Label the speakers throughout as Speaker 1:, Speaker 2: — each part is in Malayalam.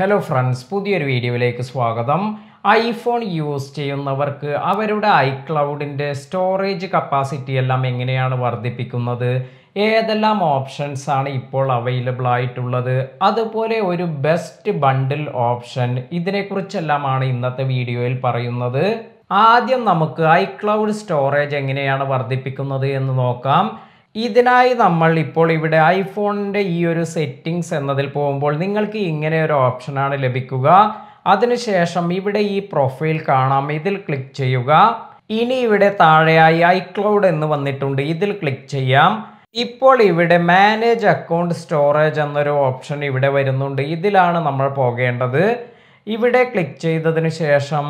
Speaker 1: ഹലോ ഫ്രണ്ട്സ്, പുതിയൊരു വീഡിയോയിലേക്ക് സ്വാഗതം. ഐഫോൺ യൂസ് ചെയ്യുന്നവർക്ക് അവരുടെ ഐക്ലൗഡിൻ്റെ സ്റ്റോറേജ് കപ്പാസിറ്റി എല്ലാം എങ്ങനെയാണ് വർദ്ധിപ്പിക്കുന്നത്, ഏതെല്ലാം ഓപ്ഷൻസ് ആണ് ഇപ്പോൾ അവൈലബിൾ ആയിട്ടുള്ളത്, അതുപോലെ ഒരു ബെസ്റ്റ് ബണ്ടിൽ ഓപ്ഷൻ, ഇതിനെക്കുറിച്ചെല്ലാമാണ് ഇന്നത്തെ വീഡിയോയിൽ പറയുന്നത്. ആദ്യം നമുക്ക് ഐക്ലൗഡ് സ്റ്റോറേജ് എങ്ങനെയാണ് വർദ്ധിപ്പിക്കുന്നത് എന്ന് നോക്കാം. ഇതിനായി നമ്മൾ ഇപ്പോൾ ഇവിടെ ഐഫോണിൻ്റെ ഈ ഒരു സെറ്റിംഗ്സ് എന്നതിൽ പോകുമ്പോൾ നിങ്ങൾക്ക് ഇങ്ങനെ ഒരു ഓപ്ഷനാണ് ലഭിക്കുക. അതിനുശേഷം ഇവിടെ ഈ പ്രൊഫൈൽ കാണാം, ഇതിൽ ക്ലിക്ക് ചെയ്യുക. ഇനി ഇവിടെ താഴെയായി ഐക്ലൗഡ് എന്ന് വന്നിട്ടുണ്ട്, ഇതിൽ ക്ലിക്ക് ചെയ്യാം. ഇപ്പോൾ ഇവിടെ മാനേജ് അക്കൗണ്ട് സ്റ്റോറേജ് എന്നൊരു ഓപ്ഷൻ ഇവിടെ വരുന്നുണ്ട്, ഇതിലാണ് നമ്മൾ പോകേണ്ടത്. ഇവിടെ ക്ലിക്ക് ചെയ്തതിന് ശേഷം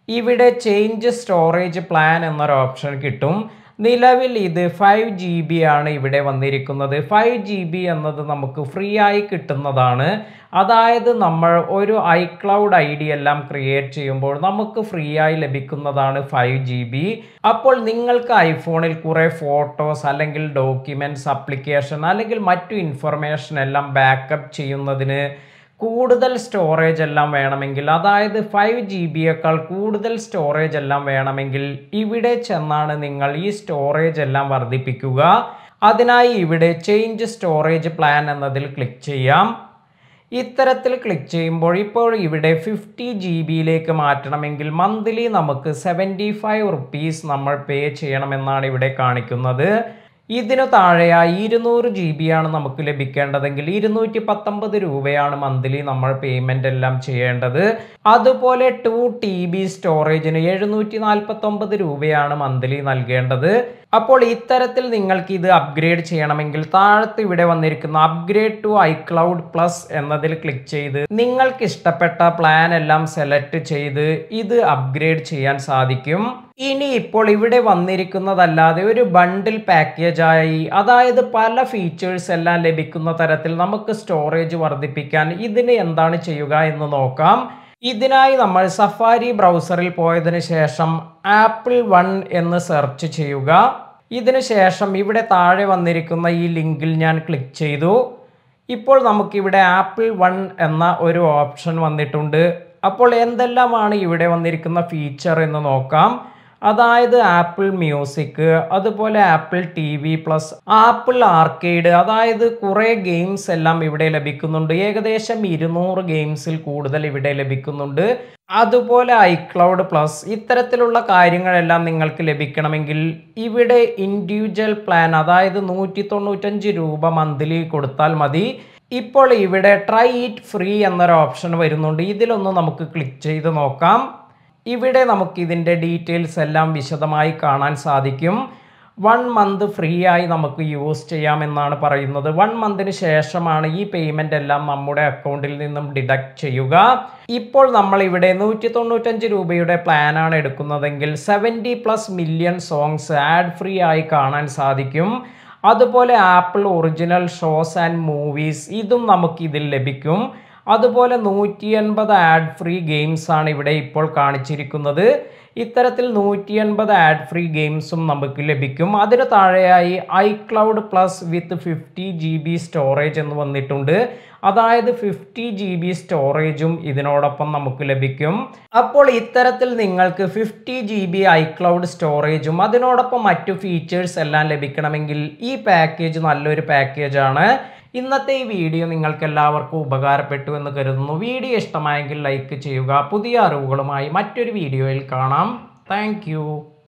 Speaker 1: ഇവിടെ ചേഞ്ച് സ്റ്റോറേജ് പ്ലാൻ എന്നൊരു ഓപ്ഷൻ കിട്ടും. നിലവിൽ ഇത് 5 GB ആണ് ഇവിടെ വന്നിരിക്കുന്നത്. 5 GB എന്നത് നമുക്ക് ഫ്രീ ആയി കിട്ടുന്നതാണ്. അതായത് നമ്മൾ ഒരു ഐക്ലൗഡ് ID എല്ലാം ക്രിയേറ്റ് ചെയ്യുമ്പോൾ നമുക്ക് ഫ്രീ ആയി ലഭിക്കുന്നതാണ് 5 GB. അപ്പോൾ നിങ്ങൾക്ക് ഐഫോണിൽ കുറേ ഫോട്ടോസ് അല്ലെങ്കിൽ ഡോക്യുമെൻറ്റ്സ്, ആപ്ലിക്കേഷൻ അല്ലെങ്കിൽ മറ്റു ഇൻഫർമേഷൻ എല്ലാം ബാക്കപ്പ് ചെയ്യുന്നതിന് കൂടുതൽ സ്റ്റോറേജ് എല്ലാം വേണമെങ്കിൽ, അതായത് 5 GB കൂടുതൽ സ്റ്റോറേജ് എല്ലാം വേണമെങ്കിൽ ഇവിടെ ചെന്നാണ് നിങ്ങൾ ഈ സ്റ്റോറേജ് എല്ലാം വർദ്ധിപ്പിക്കുക. അതിനായി ഇവിടെ ചേഞ്ച് സ്റ്റോറേജ് പ്ലാൻ എന്നതിൽ ക്ലിക്ക് ചെയ്യാം. ഇത്തരത്തിൽ ക്ലിക്ക് ചെയ്യുമ്പോൾ ഇപ്പോൾ ഇവിടെ 50 GB മാറ്റണമെങ്കിൽ മന്ത്ലി നമുക്ക് 75 rupees നമ്മൾ പേ ചെയ്യണമെന്നാണ് ഇവിടെ കാണിക്കുന്നത്. ഇതിനു താഴെയായി 200 GB ആണ് നമുക്ക് ലഭിക്കേണ്ടതെങ്കിൽ 219 രൂപയാണ് മന്ത്ലി നമ്മൾ പേയ്മെന്റ് എല്ലാം ചെയ്യേണ്ടത്. അതുപോലെ 2 TB സ്റ്റോറേജിന് 749 രൂപയാണ് മന്ത്ലി നൽകേണ്ടത്. അപ്പോൾ ഇത്തരത്തിൽ നിങ്ങൾക്ക് ഇത് അപ്ഗ്രേഡ് ചെയ്യണമെങ്കിൽ താഴത്ത് ഇവിടെ വന്നിരിക്കുന്ന അപ്ഗ്രേഡ് ടു ഐക്ലൗഡ് പ്ലസ് എന്നതിൽ ക്ലിക്ക് ചെയ്ത് നിങ്ങൾക്ക് ഇഷ്ടപ്പെട്ട പ്ലാൻ എല്ലാം സെലക്ട് ചെയ്ത് ഇത് അപ്ഗ്രേഡ് ചെയ്യാൻ സാധിക്കും. ഇനി ഇപ്പോൾ ഇവിടെ വന്നിരിക്കുന്നതല്ലാതെ ഒരു ബണ്ടിൽ പാക്കേജായി, അതായത് പല ഫീച്ചേഴ്സ് എല്ലാം ലഭിക്കുന്ന തരത്തിൽ നമുക്ക് സ്റ്റോറേജ് വർദ്ധിപ്പിക്കാൻ ഇതിന് എന്താണ് ചെയ്യുക എന്ന് നോക്കാം. ഇതിനായി നമ്മൾ സഫാരി ബ്രൗസറിൽ പോയതിനു ശേഷം ആപ്പിൾ 1 എന്ന് സെർച്ച് ചെയ്യുക. ഇതിനു ശേഷം ഇവിടെ താഴെ വന്നിരിക്കുന്ന ഈ ലിങ്കിൽ ഞാൻ ക്ലിക്ക് ചെയ്തു. ഇപ്പോൾ നമുക്കിവിടെ ആപ്പിൾ 1 എന്ന ഒരു ഓപ്ഷൻ വന്നിട്ടുണ്ട്. അപ്പോൾ എന്തെല്ലാമാണ് ഇവിടെ വന്നിരിക്കുന്ന ഫീച്ചർ എന്ന് നോക്കാം. അതായത് ആപ്പിൾ മ്യൂസിക്, അതുപോലെ apple TV plus, apple arcade, അതായത് കുറേ ഗെയിംസ് എല്ലാം ഇവിടെ ലഭിക്കുന്നുണ്ട്. ഏകദേശം 200 ഗെയിംസിൽ കൂടുതൽ ഇവിടെ ലഭിക്കുന്നുണ്ട്. അതുപോലെ ഐക്ലൗഡ് പ്ലസ്, ഇത്തരത്തിലുള്ള കാര്യങ്ങളെല്ലാം നിങ്ങൾക്ക് ലഭിക്കണമെങ്കിൽ ഇവിടെ ഇൻഡിവിജ്വൽ പ്ലാൻ, അതായത് 195 രൂപ മന്ത്ലി കൊടുത്താൽ മതി. ഇപ്പോൾ ഇവിടെ ട്രൈ ഇറ്റ് ഫ്രീ എന്നൊരു ഓപ്ഷൻ വരുന്നുണ്ട്, ഇതിലൊന്ന് നമുക്ക് ക്ലിക്ക് ചെയ്ത് നോക്കാം. ഇവിടെ നമുക്ക് ഇതിൻ്റെ ഡീറ്റെയിൽസ് എല്ലാം വിശദമായി കാണാൻ സാധിക്കും. 1 month ഫ്രീ ആയി നമുക്ക് യൂസ് ചെയ്യാമെന്നാണ് പറയുന്നത്. 1 monthന് ശേഷമാണ് ഈ പേയ്മെൻ്റ് എല്ലാം നമ്മുടെ അക്കൗണ്ടിൽ നിന്നും ഡിഡക്റ്റ് ചെയ്യുക. ഇപ്പോൾ നമ്മൾ ഇവിടെ 195 രൂപയുടെ പ്ലാനാണ് എടുക്കുന്നതെങ്കിൽ 70+ മില്യൺ സോങ്സ് ആഡ് ഫ്രീ ആയി കാണാൻ സാധിക്കും. അതുപോലെ apple original shows and movies, ഇതും നമുക്ക് ഇതിൽ ലഭിക്കും. അതുപോലെ 180 ആഡ് ഫ്രീ ഗെയിംസ് ആണ് ഇവിടെ ഇപ്പോൾ കാണിച്ചിരിക്കുന്നത്. ഇത്തരത്തിൽ 180 ആഡ് ഫ്രീ ഗെയിംസും നമുക്ക് ലഭിക്കും. അതിന് താഴെയായി ഐക്ലൗഡ് പ്ലസ് വിത്ത് 50 GB സ്റ്റോറേജ് എന്ന് വന്നിട്ടുണ്ട്. അതായത് 50 GB സ്റ്റോറേജും ഇതിനോടൊപ്പം നമുക്ക് ലഭിക്കും. അപ്പോൾ ഇത്തരത്തിൽ നിങ്ങൾക്ക് 50 GB ഐക്ലൗഡ് സ്റ്റോറേജും അതിനോടൊപ്പം മറ്റു ഫീച്ചേഴ്സ് എല്ലാം ലഭിക്കണമെങ്കിൽ ഈ പാക്കേജ് നല്ലൊരു പാക്കേജാണ്. ഇന്നത്തെ ഈ വീഡിയോ നിങ്ങൾക്ക് എല്ലാവർക്കും ഉപകാരപ്പെട്ടു എന്ന് കരുതുന്നു. വീഡിയോ ഇഷ്ടമായെങ്കിൽ ലൈക്ക് ചെയ്യുക. പുതിയ അറിവുകളുമായി മറ്റൊരു വീഡിയോയിൽ കാണാം. താങ്ക്